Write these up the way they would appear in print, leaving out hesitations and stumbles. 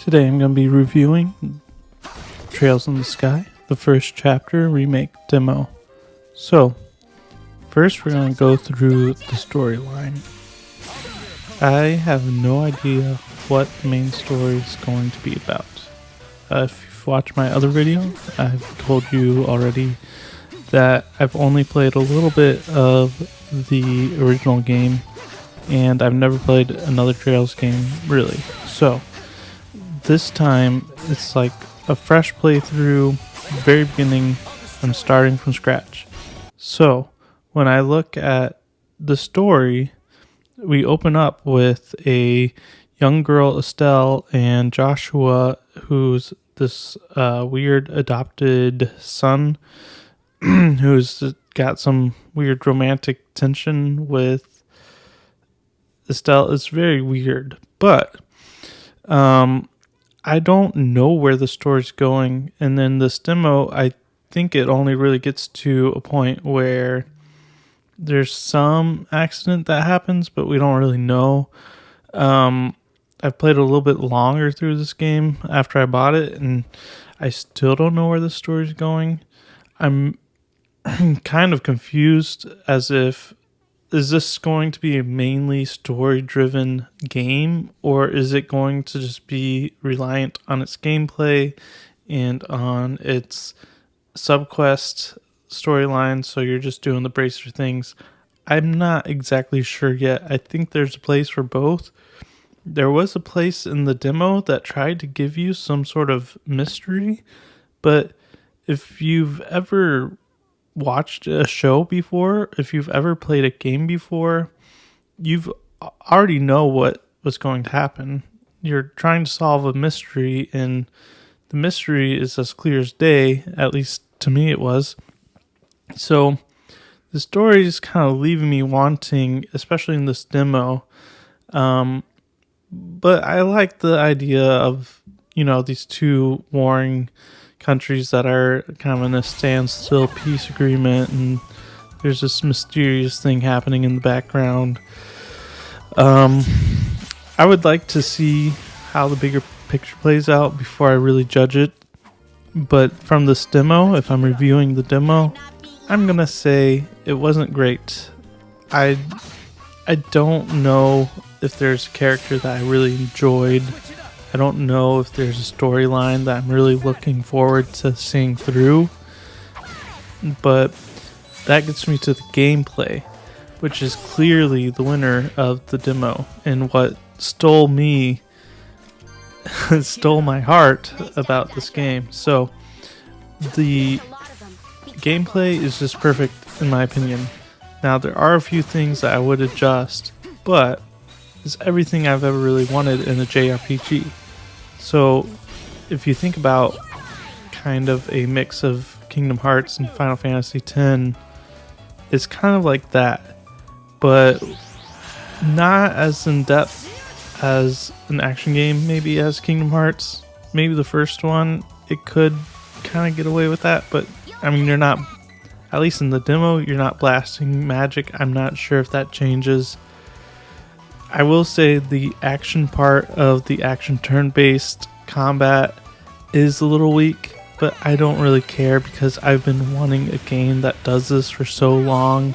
Today I'm going to be reviewing Trails in the Sky, the first chapter remake demo. So, first we're going to go through the storyline. I have no idea what the main story is going to be about. If you've watched my other video, I've told you already that I've only played a little bit of the original game, and I've never played another Trails game, really. So, this time it's like a fresh playthrough, very beginning. I'm starting from scratch. So when I look at the story, we open up with a young girl, Estelle, and Joshua, who's this weird adopted son who's got some weird romantic tension with Estelle. It's very weird, but I don't know where the story's going, and then this demo, I think it only really gets to a point where there's some accident that happens, but we don't really know. I've played a little bit longer through this game after I bought it, and I still don't know where the story's going. I'm kind of confused, as if, is this going to be a mainly story-driven game, or is it going to just be reliant on its gameplay and on its subquest storyline, so you're just doing the bracer things? I'm not exactly sure yet. I think there's a place for both. There was a place in the demo that tried to give you some sort of mystery, but if you've ever watched a show before, if you've ever played a game before, you've already know what was going to happen. You're trying to solve a mystery, and the mystery is as clear as day, at least to me it was. So the story is kind of leaving me wanting, especially in this demo. But I like the idea of, these two warring countries that are kind of in a standstill peace agreement, and there's this mysterious thing happening in the background. I would like to see how the bigger picture plays out before I really judge it, but from this demo, if I'm reviewing the demo, I'm gonna say it wasn't great. I don't know if there's a character that I really enjoyed. I don't know if there's a storyline that I'm really looking forward to seeing through, but that gets me to the gameplay, which is clearly the winner of the demo, and what stole my heart about this game. So the gameplay is just perfect in my opinion. Now, there are a few things that I would adjust, but it's everything I've ever really wanted in a JRPG. So if you think about kind of a mix of Kingdom Hearts and Final Fantasy X, it's kind of like that, but not as in depth as an action game maybe as Kingdom Hearts. Maybe the first one, it could kind of get away with that, but I mean, you're not, at least in the demo, you're not blasting magic. I'm not sure if that changes. I will say the action part of the action turn-based combat is a little weak, but I don't really care because I've been wanting a game that does this for so long.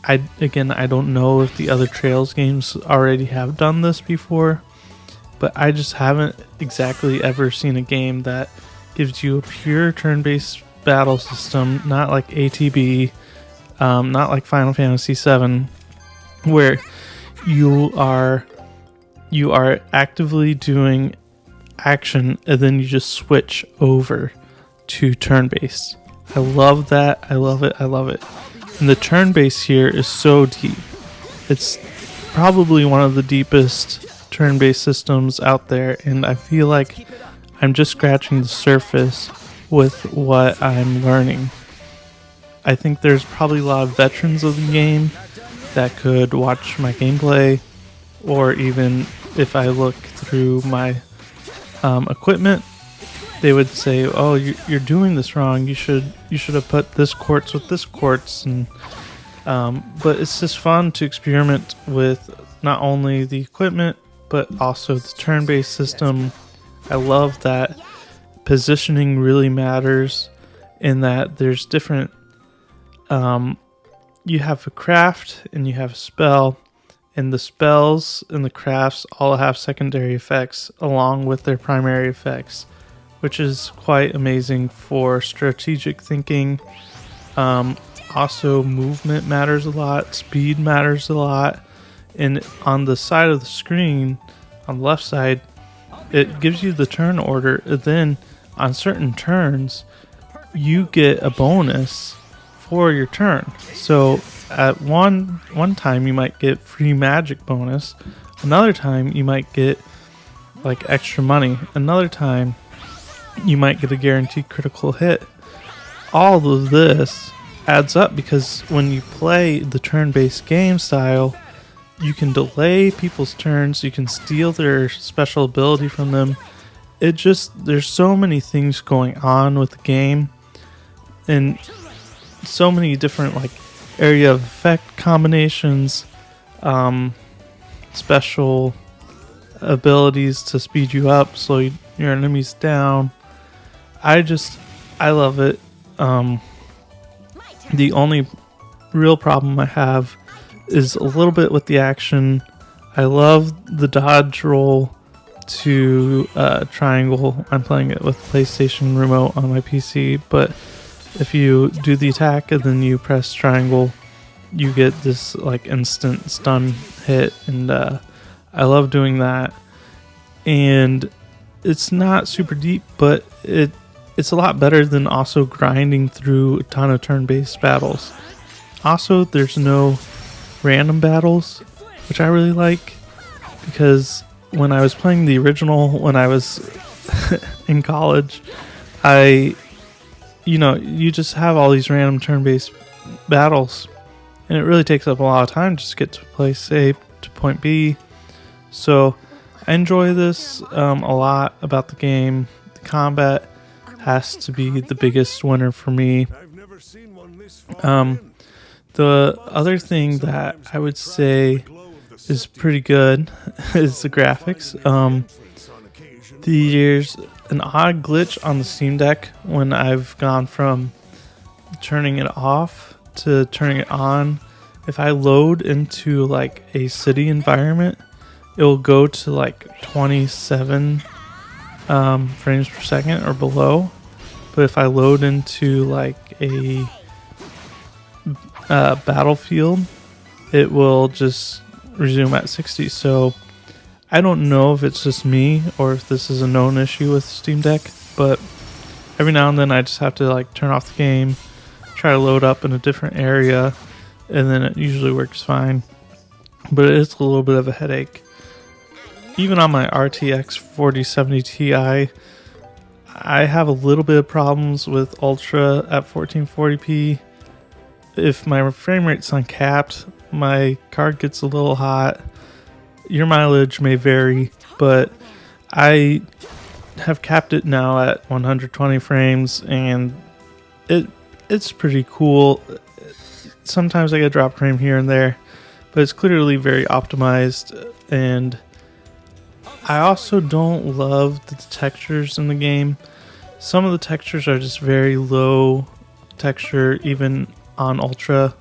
I don't know if the other Trails games already have done this before, but I just haven't exactly ever seen a game that gives you a pure turn-based battle system, not like ATB, not like Final Fantasy VII, where you are actively doing action and then you just switch over to turn-based. I love that. I love it. And the turn-based here is so deep. It's probably one of the deepest turn-based systems out there, and I feel like I'm just scratching the surface with what I'm learning. I think there's probably a lot of veterans of the game that could watch my gameplay, or even if I look through my equipment, they would say, "Oh, you're doing this wrong. You should have put this quartz with this quartz." And but it's just fun to experiment with not only the equipment but also the turn-based system. I love that positioning really matters, in that there's different, you have a craft and you have a spell, and the spells and the crafts all have secondary effects along with their primary effects, which is quite amazing for strategic thinking. Also, movement matters a lot, speed matters a lot, and on the side of the screen, on the left side, it gives you the turn order. Then on certain turns, you get a bonus for your turn. So at one time you might get free magic bonus, another time you might get like extra money, another time you might get a guaranteed critical hit. All of this adds up because when you play the turn-based game style, you can delay people's turns, you can steal their special ability from them. There's so many things going on with the game, and so many different like area of effect combinations, special abilities to speed you up, slow your enemies down. I love it. The only real problem I have is a little bit with the action. I love the dodge roll to triangle. I'm playing it with PlayStation remote on my PC, but if you do the attack and then you press triangle, you get this like instant stun hit, and I love doing that. And it's not super deep, but it's a lot better than also grinding through a ton of turn-based battles. Also, there's no random battles, which I really like, because when I was playing the original when I was in college, you just have all these random turn-based battles, and it really takes up a lot of time just to get to place A to point B. So I enjoy this a lot about the game. The combat has to be the biggest winner for me. The other thing that I would say is pretty good is the graphics. There's an odd glitch on the Steam Deck when I've gone from turning it off to turning it on. If I load into like a city environment, it will go to like 27 frames per second or below. But if I load into like a battlefield, it will just resume at 60. So I don't know if it's just me or if this is a known issue with Steam Deck, but every now and then I just have to like turn off the game, try to load up in a different area, and then it usually works fine. But it's a little bit of a headache. Even on my RTX 4070 Ti, I have a little bit of problems with Ultra at 1440p. If my frame rate's uncapped, my card gets a little hot. Your mileage may vary, but I have capped it now at 120 frames, and it's pretty cool. Sometimes I get a drop frame here and there, but it's clearly very optimized. And I also don't love the textures in the game. Some of the textures are just very low texture, even on Ultra,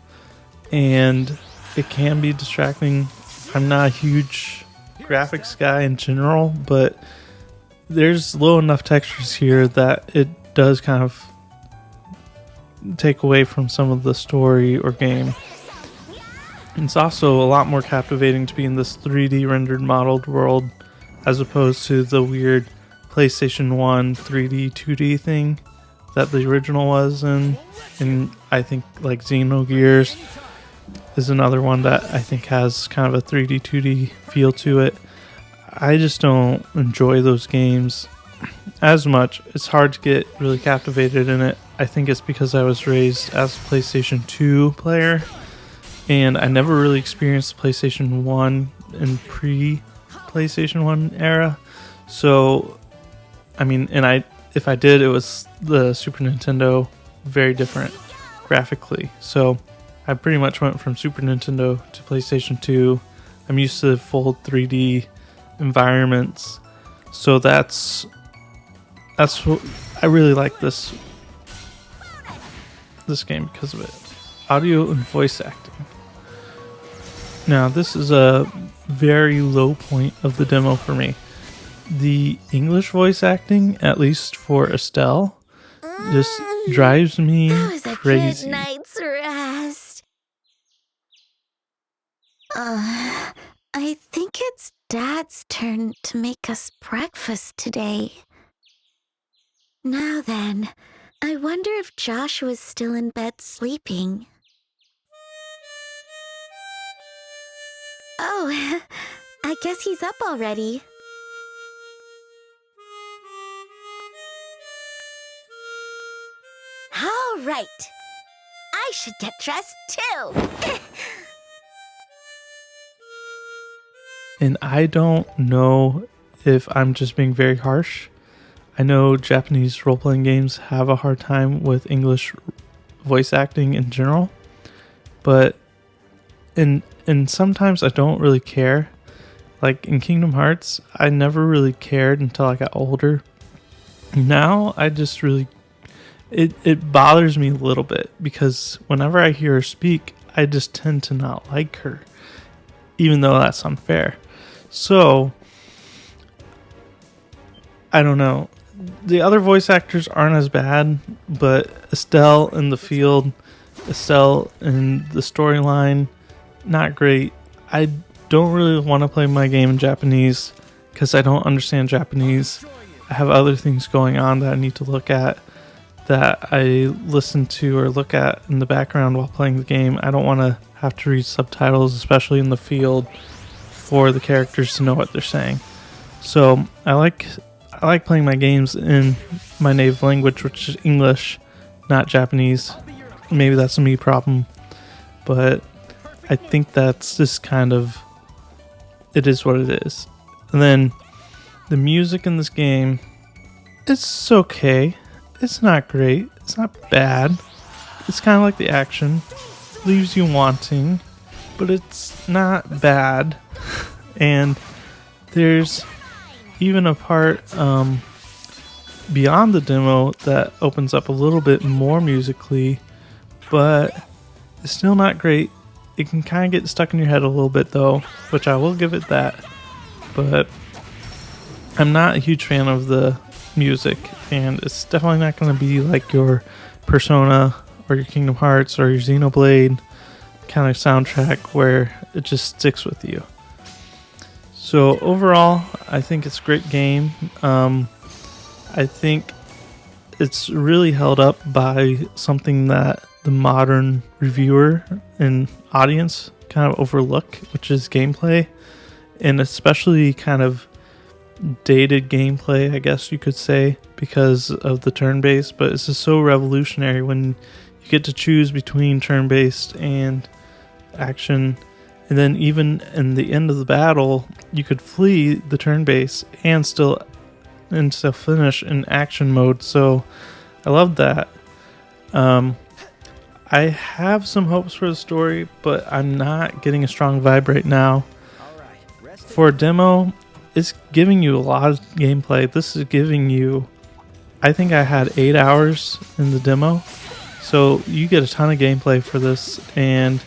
and it can be distracting. I'm not a huge graphics guy in general, but there's low enough textures here that it does kind of take away from some of the story or game. It's also a lot more captivating to be in this 3D rendered modeled world as opposed to the weird PlayStation 1 3D 2D thing that the original was in. And I think like Xenogears is another one that I think has kind of a 3D 2D feel to it. I just don't enjoy those games as much. It's hard to get really captivated in it. I think it's because I was raised as a PlayStation 2 player, and I never really experienced the PlayStation 1 and pre-PlayStation 1 era. So, I mean, if I did, it was the Super Nintendo, very different graphically. So I pretty much went from Super Nintendo to PlayStation 2. I'm used to full 3D environments. So that's that's what I really like this game because of it. Audio and voice acting. Now, this is a very low point of the demo for me. The English voice acting, at least for Estelle, just drives me That was a crazy. good night's rest. I think it's Dad's turn to make us breakfast today. Now then, I wonder if Joshua's still in bed sleeping. Oh, I guess he's up already. All right. I should get dressed too. And I don't know if I'm just being very harsh. I know Japanese role-playing games have a hard time with English voice acting in general, but and sometimes I don't really care. Like in Kingdom Hearts, I never really cared until I got older. Now I just really it bothers me a little bit because whenever I hear her speak, I just tend to not like her, even though that's unfair. So I don't know. The other voice actors aren't as bad, but Estelle in the field, Estelle in the storyline, not great. I don't really want to play my game in Japanese because I don't understand Japanese. I have other things going on that I need to look at, that I listen to or look at in the background while playing the game. I don't want to have to read subtitles, especially in the field, for the characters to know what they're saying. So I like playing my games in my native language, which is English, not Japanese. Maybe that's a me problem, but I think that's just kind of, it is what it is. And then the music in this game, it's okay. It's not great. It's not bad. It's kind of like the action. Leaves you wanting, but it's not bad. And there's even a part beyond the demo that opens up a little bit more musically, but it's still not great. It can kind of get stuck in your head a little bit though, which I will give it that. But I'm not a huge fan of the music, and it's definitely not going to be like your Persona or your Kingdom Hearts or your Xenoblade kind of soundtrack where it just sticks with you. So overall, I think it's a great game. I think it's really held up by something that the modern reviewer and audience kind of overlook, which is gameplay, and especially kind of dated gameplay, I guess you could say, because of the turn-based. But it's just so revolutionary when you get to choose between turn-based and action. And then even in the end of the battle, you could flee the turn base and still finish in action mode. So I love that. I have some hopes for the story, but I'm not getting a strong vibe right now. For a demo, it's giving you a lot of gameplay. This is giving you, I think I had 8 hours in the demo. So you get a ton of gameplay for this, and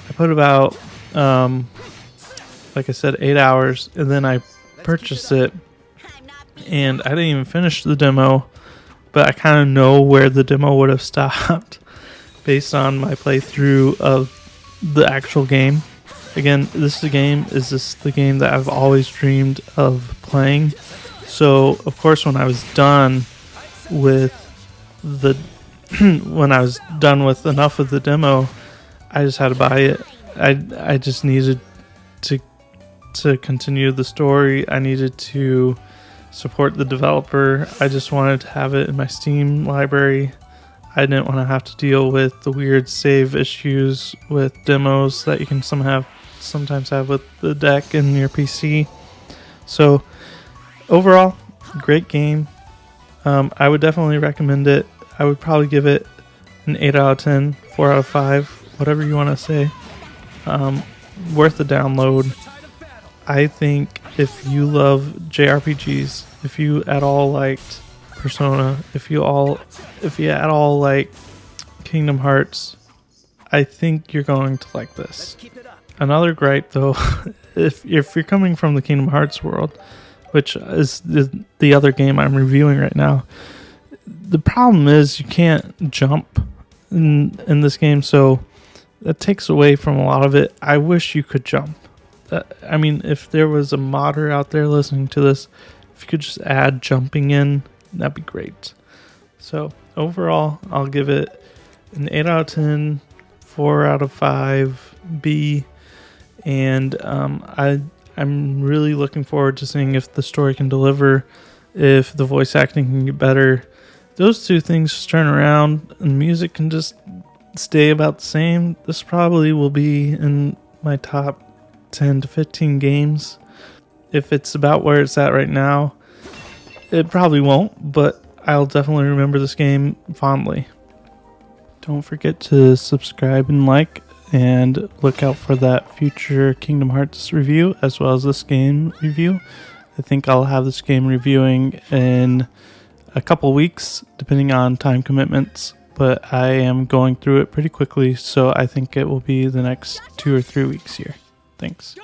I put about like I said, 8 hours, and then I purchased it, and I didn't even finish the demo, but I kind of know where the demo would have stopped based on my playthrough of the actual game. Again, this the game that I've always dreamed of playing. So of course, when I was done with when I was done with enough of the demo, I just had to buy it. I just needed to continue the story. I needed to support the developer. I just wanted to have it in my Steam library. I didn't want to have to deal with the weird save issues with demos that you can sometimes have with the deck in your PC. So overall, great game. I would definitely recommend it. I would probably give it an 8 out of 10, 4 out of 5, whatever you want to say. Worth the download. I think if you love JRPGs, if you at all liked Persona, if you at all like Kingdom Hearts, I think you're going to like this. Another gripe though, if you're coming from the Kingdom Hearts world, which is the other game I'm reviewing right now, the problem is you can't jump in this game, so that takes away from a lot of it. I wish you could jump. I mean, if there was a modder out there listening to this, if you could just add jumping in, that'd be great. So overall, I'll give it an 8 out of 10, 4 out of 5, B, and I'm really looking forward to seeing if the story can deliver, if the voice acting can get better. Those two things just turn around and music can just stay about the same. This probably will be in my top 10 to 15 games. If it's about where it's at right now, it probably won't, but I'll definitely remember this game fondly. Don't forget to subscribe and like, and look out for that future Kingdom Hearts review as well as this game review. I think I'll have this game reviewing in a couple weeks depending on time commitments, but I am going through it pretty quickly, so I think it will be the next 2 or 3 weeks here. Thanks.